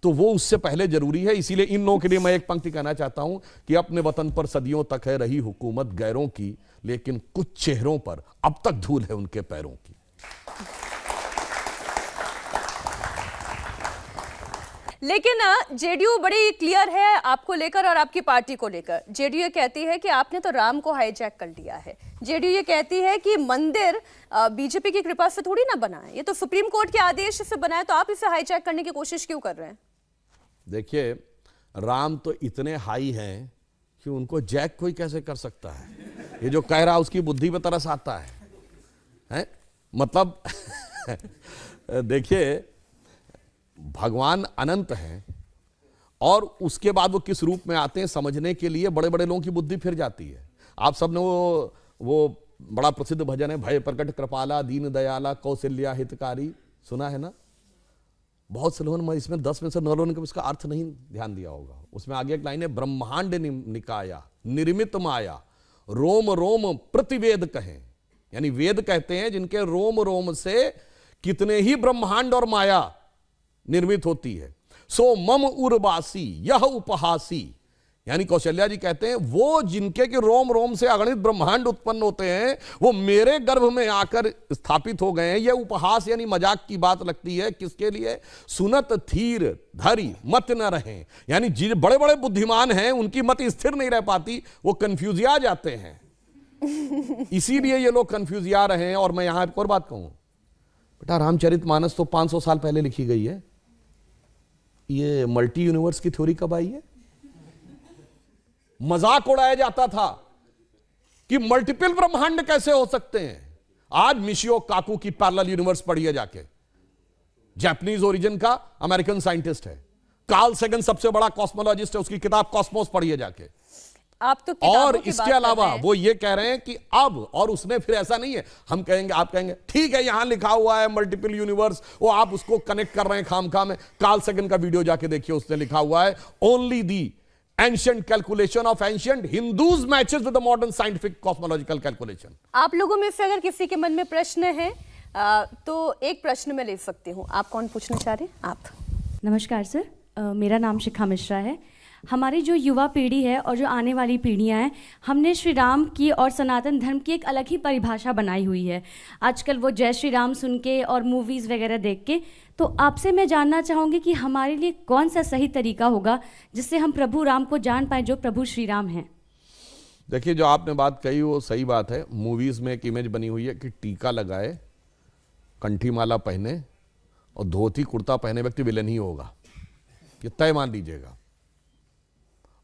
तो वो उससे पहले जरूरी है। इसीलिए इन लोगों के लिए मैं एक पंक्ति कहना चाहता हूं कि अपने वतन पर सदियों तक है रही हुकूमत गैरों की, लेकिन कुछ चेहरों पर अब तक धूल है उनके पैरों की। लेकिन जेडीयू बड़ी क्लियर है आपको लेकर और आपकी पार्टी को लेकर। जेडीयू ये कहती है कि आपने तो राम को हाईजैक कर लिया है। जेडीयू ये कहती है कि मंदिर बीजेपी की कृपा से थोड़ी ना बना है, ये तो सुप्रीम कोर्ट के आदेश से बना है, तो आप इसे हाईजैक करने की कोशिश क्यों कर रहे हैं? देखिए, राम तो इतने हाई हैं कि उनको जैक कोई कैसे कर सकता है। ये जो कह रहा उसकी बुद्धि पे तरस आता है? मतलब देखिए, भगवान अनंत हैं और उसके बाद वो किस रूप में आते हैं समझने के लिए बड़े बड़े लोगों की बुद्धि फिर जाती है। आप सबने वो बड़ा प्रसिद्ध भजन है, भय प्रकट कृपाला दीन दयाला कौशल्या हितकारी, सुना है ना? बहुत से लोगों ने इसमें 10 में से 9 लोगों ने इसका अर्थ नहीं ध्यान दिया होगा। उसमें आगे एक लाइन है, ब्रह्मांड निकाया निर्मित माया रोम रोम प्रतिवेद कहें, यानी वेद कहते हैं जिनके रोम रोम से कितने ही ब्रह्मांड और माया निर्मित होती है। सो मम उर्वासी यह उपहासी, यानी कौशल्या जी कहते हैं वो जिनके के रोम रोम से अगणित ब्रह्मांड उत्पन्न होते हैं, वो मेरे गर्भ में आकर स्थापित हो गए हैं। यह उपहास यानी मजाक की बात लगती है। किसके लिए? सुनत थीर धरी मत न रहे, यानी जो बड़े बड़े बुद्धिमान हैं उनकी मत स्थिर नहीं रह पाती, वो कंफ्यूजिया जाते हैं। इसीलिए ये लोग कंफ्यूजिया रहे हैं। और मैं यहां एक और बात कहूं, बेटा रामचरितमानस तो 500 साल पहले लिखी गई है। ये मल्टी यूनिवर्स की थ्योरी कब आई है? मजाक उड़ाया जाता था कि मल्टीपल ब्रह्मांड कैसे हो सकते हैं। आज मिशियो काकू की पैरेलल यूनिवर्स पढ़िए जाके, जापानीज ओरिजिन का अमेरिकन साइंटिस्ट है। कार्ल सेगन सबसे बड़ा कॉस्मोलॉजिस्ट है, उसकी किताब कॉस्मोस पढ़िए जाके। आप तो और इसके अलावा वो ये कह रहे हैं कि अब, और उसने फिर ऐसा नहीं है, हम कहेंगे आप कहेंगे ठीक है यहां लिखा हुआ है मल्टीपल यूनिवर्स, वो आप उसको कनेक्ट कर रहे हैं खामखा में। कार्ल सेगन का वीडियो जाके देखिए, उसने लिखा हुआ है only the ancient calculation of ancient Hindus matches with the modern scientific cosmological calculation. आप लोगों में से अगर किसी के मन में प्रश्न है तो एक प्रश्न मैं ले सकती हूँ, आप कौन पूछना चाह रहे हैं? आप। नमस्कार सर, मेरा नाम शिखा मिश्रा है। हमारी जो युवा पीढ़ी है और जो आने वाली पीढ़ियां हैं, हमने श्री राम की और सनातन धर्म की एक अलग ही परिभाषा बनाई हुई है आजकल, वो जय श्री राम सुन के और मूवीज़ वगैरह देख के। तो आपसे मैं जानना चाहूँगी कि हमारे लिए कौन सा सही तरीका होगा जिससे हम प्रभु राम को जान पाएँ जो प्रभु श्री राम हैं। देखिए, जो आपने बात कही वो सही बात है। मूवीज़ में एक इमेज बनी हुई है कि टीका लगाए, कंठी माला पहने और धोती कुर्ता पहने व्यक्ति विलेन ही होगा, ये तय मान लीजिएगा।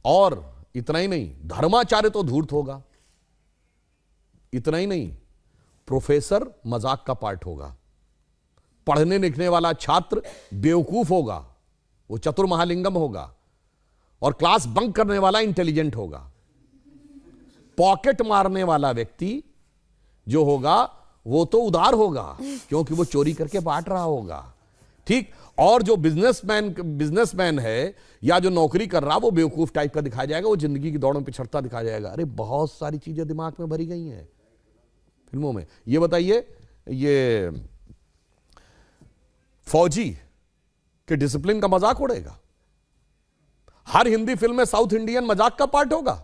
और इतना ही नहीं, धर्माचार्य तो धूर्त होगा। इतना ही नहीं, प्रोफेसर मजाक का पार्ट होगा। पढ़ने लिखने वाला छात्र बेवकूफ होगा, वो चतुर महालिंगम होगा। और क्लास बंक करने वाला इंटेलिजेंट होगा। पॉकेट मारने वाला व्यक्ति जो होगा वो तो उदार होगा, क्योंकि वो चोरी करके बांट रहा होगा। ठीक। और जो बिजनेसमैन है या जो नौकरी कर रहा, वो बेवकूफ टाइप का दिखाया जाएगा, वो जिंदगी की दौड़ में पिछड़ता दिखाया जाएगा। अरे बहुत सारी चीजें दिमाग में भरी गई हैं फिल्मों में। ये बताइए, ये फौजी के डिसिप्लिन का मजाक उड़ेगा। हर हिंदी फिल्म में साउथ इंडियन मजाक का पार्ट होगा।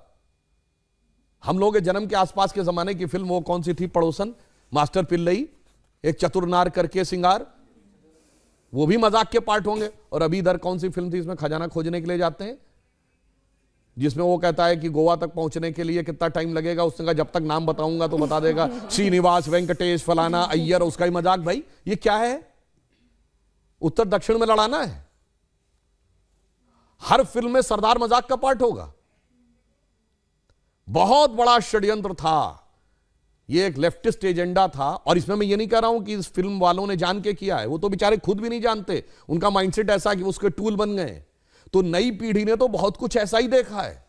हम लोग के जन्म के आसपास के जमाने की फिल्म वो कौन सी थी, पड़ोसन, मास्टर पिल्लई, एक चतुर नार करके सिंगार, वो भी मजाक के पार्ट होंगे। और अभी इधर कौन सी फिल्म थी, इसमें खजाना खोजने के लिए जाते हैं, जिसमें वो कहता है कि गोवा तक पहुंचने के लिए कितना टाइम लगेगा। उसने कहा जब तक नाम बताऊंगा तो बता देगा, श्रीनिवास, वेंकटेश, फलाना, अय्यर, उसका ही मजाक। भाई ये क्या है? उत्तर दक्षिण में लड़ाना है। हर फिल्म में सरदार मजाक का पार्ट होगा। बहुत बड़ा षड्यंत्र था, ये एक लेफ्टिस्ट एजेंडा था। और इसमें मैं ये नहीं कह रहा हूं कि इस फिल्म वालों ने जान के किया है, वो तो बेचारे खुद भी नहीं जानते। उनका माइंडसेट ऐसा कि उसके टूल बन गए। तो नई पीढ़ी ने तो बहुत कुछ ऐसा ही देखा है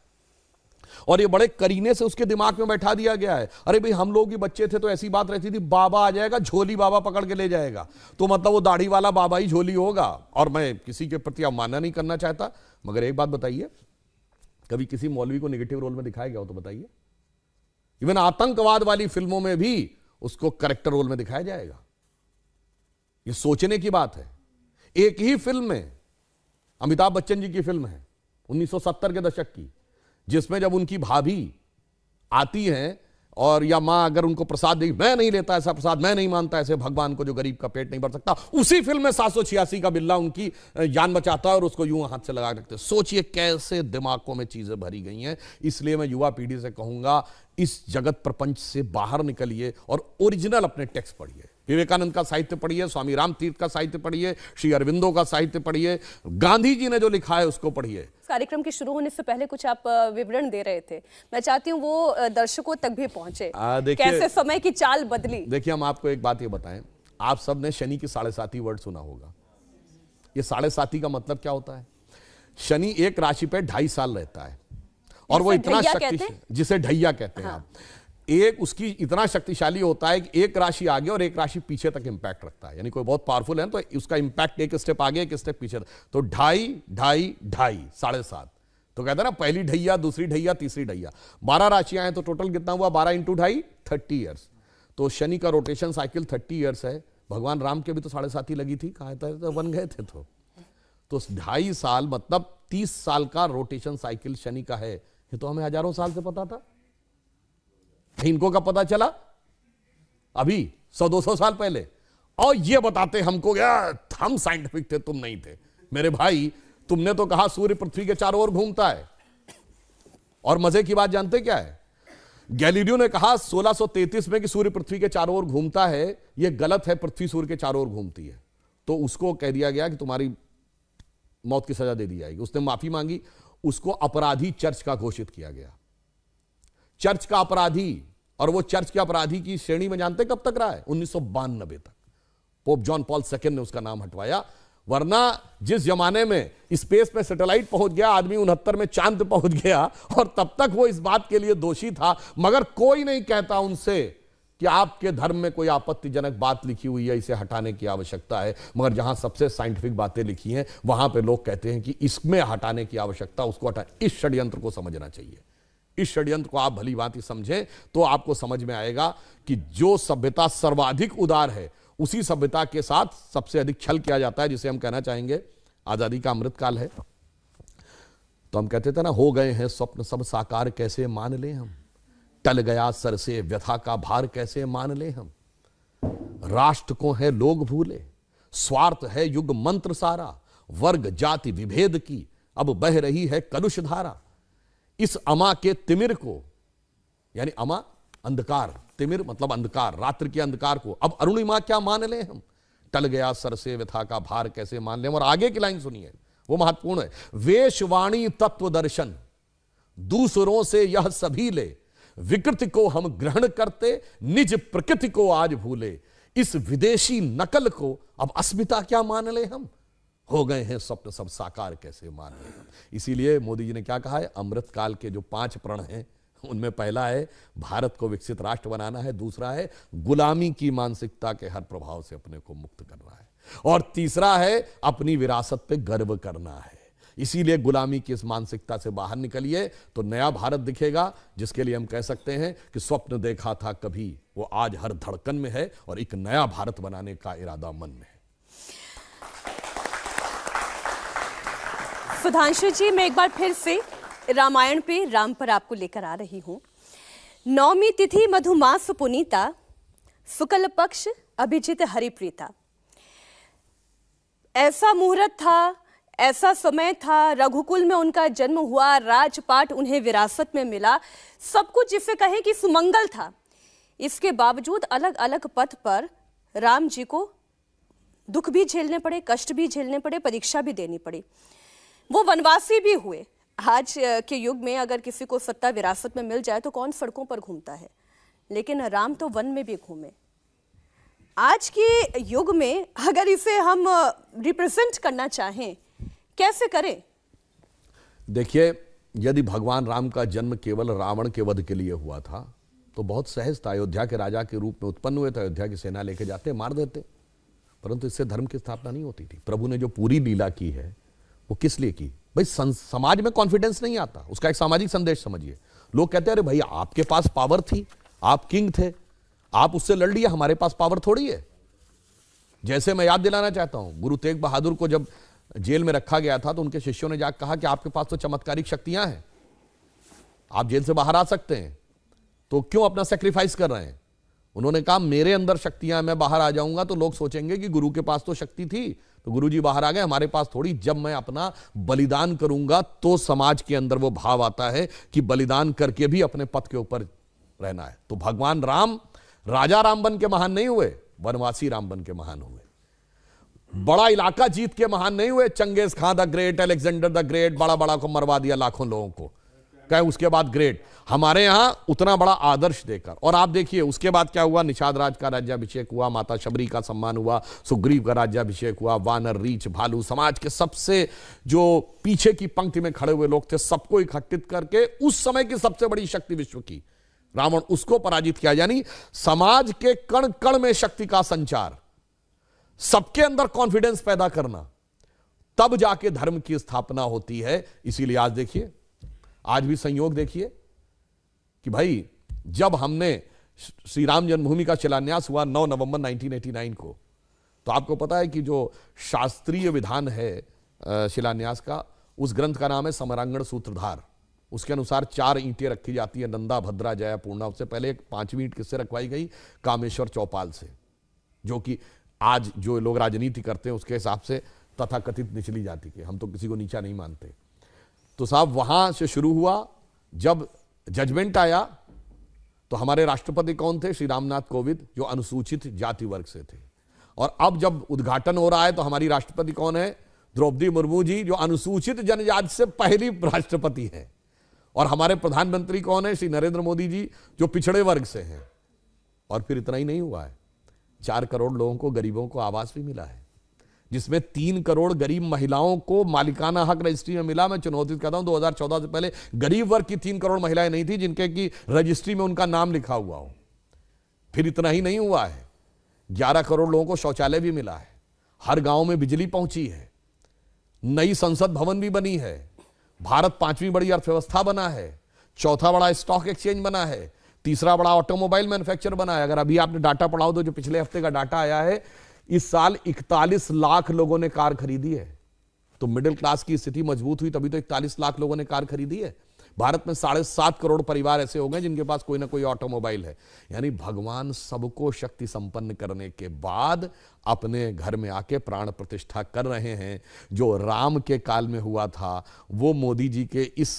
और ये बड़े करीने से उसके दिमाग में बैठा दिया गया है। अरे भाई, हम लोग भी बच्चे थे तो ऐसी बात रहती थी, बाबा आ जाएगा, झोली बाबा पकड़ के ले जाएगा, तो मतलब वो दाढ़ी वाला बाबा ही झोली होगा। और मैं किसी के प्रति अवमानना नहीं करना चाहता, मगर एक बात बताइए, कभी किसी मौलवी को नेगेटिव रोल में दिखाया गया हो तो बताइए? इवन आतंकवाद वाली फिल्मों में भी उसको करेक्टर रोल में दिखाया जाएगा। ये सोचने की बात है। एक ही फिल्म में, अमिताभ बच्चन जी की फिल्म है 1970 के दशक की, जिसमें जब उनकी भाभी आती हैं और या मां अगर उनको प्रसाद देगी, मैं नहीं लेता ऐसा प्रसाद, मैं नहीं मानता ऐसे भगवान को जो गरीब का पेट नहीं भर सकता, उसी फिल्म में 786 का बिल्ला उनकी जान बचाता है और उसको यूं हाथ से लगा रखते। सोचिए कैसे दिमागों में चीजें भरी गई हैं। इसलिए मैं युवा पीढ़ी से कहूंगा, इस जगत प्रपंच से बाहर निकलिए और ओरिजिनल अपने टेक्स्ट पढ़िए। विवेकानंद का साहित्य पढ़िए, स्वामी राम तीर्थ का साहित्य पढ़िए, श्री अरविंदो का साहित्य पढ़िए, गांधी जी ने जो लिखा है उसको पढ़िए। कार्यक्रम के शुरू होने से पहले कुछ आप विवरण दे रहे थे, मैं चाहती हूँ वो दर्शकों तक भी पहुंचे। कैसे समय की चाल बदली। देखिए, हम आपको एक बात ये बताएं, आप सब ने शनि की 7.5 वर्ड सुना होगा। ये 7.5 का मतलब क्या होता है? शनि एक राशि पे 2.5 साल रहता है और वो इतना शक्तिशाली, जिसे ढैया कहते हैं आप, एक उसकी इतना शक्तिशाली होता है कि एक राशि आगे और एक राशि पीछे तक इंपैक्ट रखता है। यानी कोई बहुत पावरफुल है तो उसका इंपैक्ट एक स्टेप आगे एक स्टेप पीछे, तो 2.5, 2.5, 2.5, 7.5। तो कहते हैं ना, पहली ढैया, दूसरी ढैया, तीसरी ढैया। 12 राशियां हैं तो टोटल कितना हुआ? 12 × 2.5, 30 ईयर्स। तो शनि का रोटेशन साइकिल 30 ईयर्स है। भगवान राम के भी तो 7.5 लगी थी, कहा था तो बन गए थे। तो 2.5 साल मतलब 30 साल का रोटेशन साइकिल शनि का है। ये तो हमें हजारों साल से पता था, इनको कब पता चला? अभी 100-200 साल पहले। और ये बताते हमको, यार हम साइंटिफिक थे, तुम नहीं थे। मेरे भाई, तुमने तो कहा सूर्य पृथ्वी के चारों ओर घूमता है। और मजे की बात जानते क्या है? गैलीलियो ने कहा 1633 में कि सूर्य पृथ्वी के चारों ओर घूमता है। यह गलत है, पृथ्वी सूर्य के चारों ओर घूमती है। तो उसको कह दिया गया कि तुम्हारी मौत की सजा दे दी जाएगी। उसने माफी मांगी, उसको अपराधी चर्च का घोषित किया गया। चर्च का अपराधी, और वो चर्च के अपराधी की श्रेणी में जानते कब तक रहा है? 1992 तक। पोप जॉन पॉल II ने उसका नाम हटवाया। वरना जिस जमाने में स्पेस में सैटेलाइट पहुंच गया, आदमी 69 में चांद पहुंच गया, और तब तक वो इस बात के लिए दोषी था। मगर कोई नहीं कहता उनसे कि आपके धर्म में कोई आपत्तिजनक बात लिखी हुई है, इसे हटाने की आवश्यकता है। मगर जहां सबसे साइंटिफिक बातें लिखी हैं, वहां पे लोग कहते हैं कि इसमें हटाने की आवश्यकता, उसको हटा। इस षड्यंत्र को समझना चाहिए। इस षड्यंत्र को आप भली भांति समझें तो आपको समझ में आएगा कि जो सभ्यता सर्वाधिक उदार है, उसी सभ्यता के साथ सबसे अधिक छल किया जाता है, जिसे हम कहना चाहेंगे आजादी का अमृतकाल है। तो हम कहते थे ना, हो गए हैं स्वप्न सब साकार कैसे मान ले हम, टल गया सर से व्यथा का भार कैसे मान ले हम, राष्ट्र को है लोग भूले, स्वार्थ है युग मंत्र सारा, वर्ग जाति विभेद की अब बह रही है कलुष धारा, इस अमा के तिमिर को, यानी अमा अंधकार, तिमिर मतलब अंधकार, रात्रि के अंधकार को अब अरुणिमा क्या मान ले हम, टल गया सर से व्यथा का भार कैसे मान ले हम। और आगे की लाइन सुनिए, वो महत्वपूर्ण है, वेशवाणी तत्व दर्शन दूसरों से यह सभी ले, विकृति को हम ग्रहण करते निज प्रकृति को आज भूले, इस विदेशी नकल को अब अस्मिता क्या मान ले हम, हो गए हैं स्वप्न सब साकार कैसे मान ले हम। इसीलिए मोदी जी ने क्या कहा है, अमृत काल के जो 5 प्रण हैं उनमें पहला है भारत को विकसित राष्ट्र बनाना है, दूसरा है गुलामी की मानसिकता के हर प्रभाव से अपने को मुक्त करना है, और तीसरा है अपनी विरासत पे गर्व करना है। इसीलिए गुलामी की इस मानसिकता से बाहर निकलिए तो नया भारत दिखेगा, जिसके लिए हम कह सकते हैं कि स्वप्न देखा था कभी वो आज हर धड़कन में है, और एक नया भारत बनाने का इरादा मन में है। सुधांशु जी, मैं एक बार फिर से रामायण पे, राम पर आपको लेकर आ रही हूं। नौमी तिथि मधुमास पुनीता, शुक्ल पक्ष अभिजित हरिप्रीता। ऐसा मुहूर्त था, ऐसा समय था, रघुकुल में उनका जन्म हुआ, राजपाट उन्हें विरासत में मिला, सब कुछ जिसे कहें कि सुमंगल था। इसके बावजूद अलग अलग पथ पर राम जी को दुख भी झेलने पड़े, कष्ट भी झेलने पड़े, परीक्षा भी देनी पड़ी, वो वनवासी भी हुए। आज के युग में अगर किसी को सत्ता विरासत में मिल जाए तो कौन सड़कों पर घूमता है, लेकिन राम तो वन में भी घूमे। आज के युग में अगर इसे हम रिप्रेजेंट करना चाहें, कैसे करें? देखिए, यदि भगवान राम का जन्म केवल रावण के वध के लिए हुआ था तो बहुत सहज था, अयोध्या के राजा के रूप में उत्पन्न हुए थे, अयोध्या की सेना लेके जाते, मार देते, परंतु इससे धर्म की स्थापना नहीं होती थी। प्रभु ने जो पूरी लीला की है वो किस लिए की? भाई समाज में कॉन्फिडेंस नहीं आता, उसका एक सामाजिक संदेश समझिए। लोग कहते हैं अरे भाई आपके पास पावर थी, आप किंग थे, आप उससे लड़ लिए, हमारे पास पावर थोड़ी है। जैसे मैं याद दिलाना चाहता हूं, गुरु तेग बहादुर को जब जेल में रखा गया था तो उनके शिष्यों ने जाकर कहा कि आपके पास तो चमत्कारिक शक्तियां हैं, आप जेल से बाहर आ सकते हैं, तो क्यों अपना सेक्रीफाइस कर रहे हैं? उन्होंने कहा मेरे अंदर शक्तियां, मैं बाहर आ जाऊंगा तो लोग सोचेंगे कि गुरु के पास तो शक्ति थी, तो गुरु जी बाहर आ गए, हमारे पास थोड़ी। जब मैं अपना बलिदान करूंगा तो समाज के अंदर वो भाव आता है कि बलिदान करके भी अपने पथ के ऊपर रहना है। तो भगवान राम राजा राम बन के महान नहीं हुए, वनवासी राम बन के महान हुए। बड़ा इलाका जीत के महान नहीं हुए, Genghis Khan the great, Alexander the great, बड़ा बड़ा को मरवा दिया लाखों लोगों को, कहे उसके बाद ग्रेट। हमारे यहां उतना बड़ा आदर्श देकर, और आप देखिए उसके बाद क्या हुआ, निषाद राज का राज्याभिषेक हुआ, माता शबरी का सम्मान हुआ, सुग्रीव का राज्याभिषेक हुआ, वानर, रीछ, भालू, समाज के सबसे जो पीछे की पंक्ति में खड़े हुए लोग थे सबको इकट्ठित करके उस समय की सबसे बड़ी शक्ति विश्व की रावण, उसको पराजित किया। यानी समाज के कण कण में शक्ति का संचार, सबके अंदर कॉन्फिडेंस पैदा करना, तब जाके धर्म की स्थापना होती है। इसीलिए आज देखिए, आज भी संयोग देखिए कि भाई जब हमने श्री राम जन्मभूमि का शिलान्यास हुआ 9 नवंबर 1989 को, तो आपको पता है कि जो शास्त्रीय विधान है शिलान्यास का, उस ग्रंथ का नाम है समरांगण सूत्रधार। उसके अनुसार 4 ईंटें रखी जाती है, नंदा, भद्रा, जया, पूर्णा। उससे पहले एक 5वीं ईंट किससे रखवाई गई? कामेश्वर चौपाल से, जो कि आज जो लोग राजनीति करते हैं उसके हिसाब से तथाकथित निचली जाति के, हम तो किसी को नीचा नहीं मानते। तो साहब वहां से शुरू हुआ। जब जजमेंट आया तो हमारे राष्ट्रपति कौन थे? श्री रामनाथ कोविंद, जो अनुसूचित जाति वर्ग से थे। और अब जब उद्घाटन हो रहा है तो हमारी राष्ट्रपति कौन है? द्रौपदी मुर्मू जी, जो अनुसूचित जनजाति से पहली राष्ट्रपति है। और हमारे प्रधानमंत्री कौन है? श्री नरेंद्र मोदी जी, जो पिछड़े वर्ग से हैं। और फिर इतना ही नहीं हुआ है, 4 करोड़ लोगों को, गरीबों को आवास भी मिला है, जिसमें 3 करोड़ गरीब महिलाओं को मालिकाना हक रजिस्ट्री में मिला। मैं चुनौती करता हूं, 2014 से पहले गरीब वर्ग की 3 करोड़ महिलाएं नहीं थी जिनके की रजिस्ट्री में उनका नाम लिखा हुआ हो। फिर इतना ही नहीं हुआ है, 11 करोड़ लोगों को शौचालय भी मिला है, हर गांव में बिजली पहुंची है, नई संसद भवन भी बनी है, भारत 5वीं बड़ी अर्थव्यवस्था बना है, 4था बड़ा स्टॉक एक्सचेंज बना है, तीसरा बड़ा ऑटोमोबाइल मैन्युफैक्चरर बना है। अगर अभी आपने डाटा पढ़ाओ तो जो पिछले हफ्ते का डाटा आया है, इस साल 41 लाख लोगों ने कार खरीदी है। तो मिडिल क्लास की स्थिति मजबूत हुई तभी तो 41 लाख लोगों ने कार खरीदी है। भारत में 7.5 करोड़ परिवार ऐसे हो गए जिनके पास कोई ना कोई ऑटोमोबाइल है। यानी भगवान सबको शक्ति संपन्न करने के बाद अपने घर में आके प्राण प्रतिष्ठा कर रहे हैं। जो राम के काल में हुआ था वो मोदी जी के इस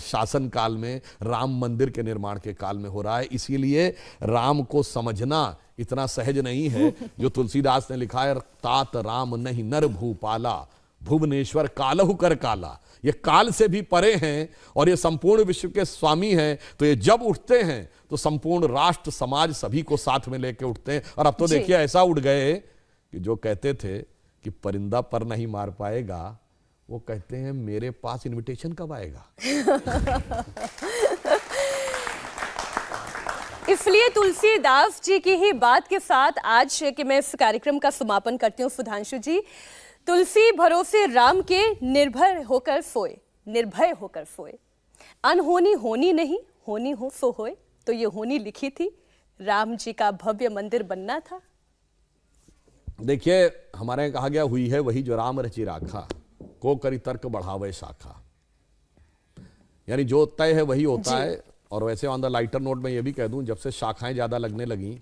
शासन काल में राम मंदिर के निर्माण के काल में हो रहा है। इसीलिए राम को समझना इतना सहज नहीं है। जो तुलसीदास ने लिखा है, तात राम नहीं नर भूपाला, भुवनेश्वर कालहु कर काला। ये काल से भी परे हैं और ये संपूर्ण विश्व के स्वामी हैं। तो ये जब उठते हैं तो संपूर्ण राष्ट्र समाज सभी को साथ में लेके उठते हैं। और अब तो देखिए ऐसा उठ गए कि जो कहते थे कि परिंदा पर नहीं मार पाएगा, वो कहते हैं मेरे पास इनविटेशन कब आएगा। इसलिए तुलसीदास जी की ही बात के साथ आज कि मैं इस कार्यक्रम का समापन करती हूँ। सुधांशु जी, तुलसी भरोसे राम के निर्भय होकर सोए, निर्भय होकर सोए। अनहोनी होनी नहीं, होनी हो सो होए। तो ये होनी लिखी थी, राम जी का भव्य मंदिर बनना था। देखिए हमारे यहाँ कहा गया, हुई है वही जो राम रचि राखा, को करी तर्क बढ़ावे शाखा। यानी जो तय है वही होता है। और वैसे ऑन द लाइटर नोट में ये भी कह दूं, जब से शाखाएं ज्यादा लगने लगी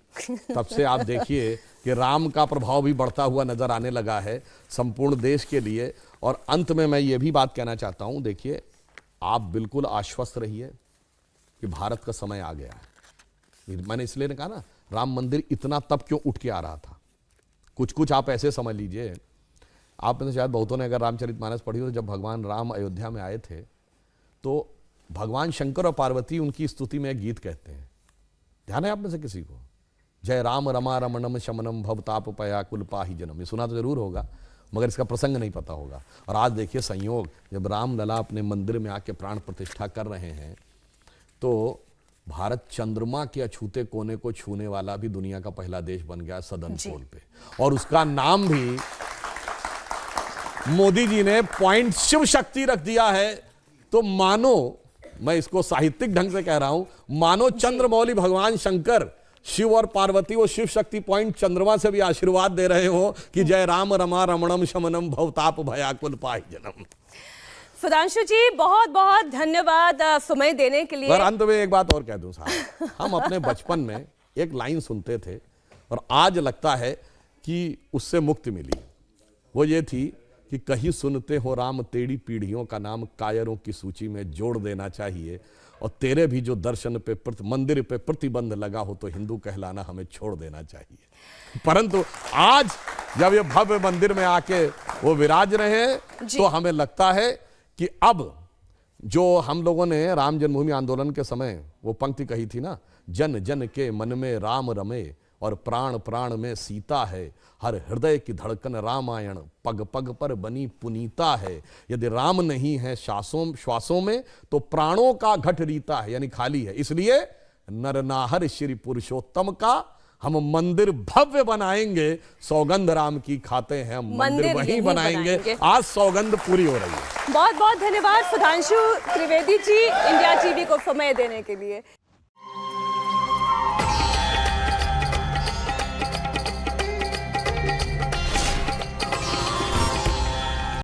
तब से आप देखिए कि राम का प्रभाव भी बढ़ता हुआ नजर आने लगा है संपूर्ण देश के लिए। और अंत में मैं ये भी बात कहना चाहता हूं, देखिए आप बिल्कुल आश्वस्त रहिए कि भारत का समय आ गया है। मैंने इसलिए कहा ना, राम मंदिर इतना तब क्यों उठ के आ रहा था। कुछ आप ऐसे समझ लीजिए, आप में से शायद बहुतों ने अगर रामचरितमानस पढ़ी हो, तो जब भगवान राम अयोध्या में आए थे तो भगवान शंकर और पार्वती उनकी स्तुति में एक गीत कहते हैं। ध्यान है आप में से किसी को? जय राम रमा रमणम शमनम भवताप पया कुल पाही जनम। ये सुना तो जरूर होगा मगर इसका प्रसंग नहीं पता होगा। और आज देखिए संयोग, जब राम लला अपने मंदिर में आके प्राण प्रतिष्ठा कर रहे हैं तो भारत चंद्रमा के अछूते कोने को छूने वाला भी दुनिया का पहला देश बन गया सदन पोल पे। और उसका नाम भी मोदी जी ने पॉइंट शिव शक्ति रख दिया है। तो मानो, मैं इसको साहित्यिक ढंग से कह रहा हूं, मानो चंद्रमौली भगवान शंकर शिव और पार्वती वो शिव शक्ति पॉइंट चंद्रमा से भी आशीर्वाद दे रहे हो कि जय राम रमा रमणम शमनम भवताप भयाकुल पाहि जनम। सुधांशु जी बहुत बहुत धन्यवाद समय देने के लिए। पर अंत में एक बात और कह दूं साहब, हम अपने बचपन में एक लाइन सुनते थे और आज लगता है कि उससे मुक्ति मिली। वो ये थी कि कहीं सुनते हो राम तेरी पीढ़ियों का नाम, कायरों की सूची में जोड़ देना चाहिए। और तेरे भी जो दर्शन पे मंदिर पे प्रतिबंध लगा हो तो हिंदू कहलाना हमें छोड़ देना चाहिए। परंतु आज जब ये भव्य मंदिर में आके वो विराज रहे हैं तो हमें लगता है कि अब जो हम लोगों ने राम जन्मभूमि आंदोलन के समय वो पंक्ति कही थी ना, जन जन के मन में राम रमे और प्राण प्राण में सीता है, हर हृदय की धड़कन रामायण, पग पग पर बनी पुनीता है। यदि राम नहीं है श्वासों में तो प्राणों का घट रीता है, यानी खाली है। इसलिए नरनाहर श्री पुरुषोत्तम का हम मंदिर भव्य बनाएंगे। सौगंध राम की खाते हैं, हम मंदिर वहीं बनाएंगे। आज सौगंध पूरी हो रही है। बहुत बहुत धन्यवाद सुधांशु त्रिवेदी जी, इंडिया टीवी को समय देने के लिए।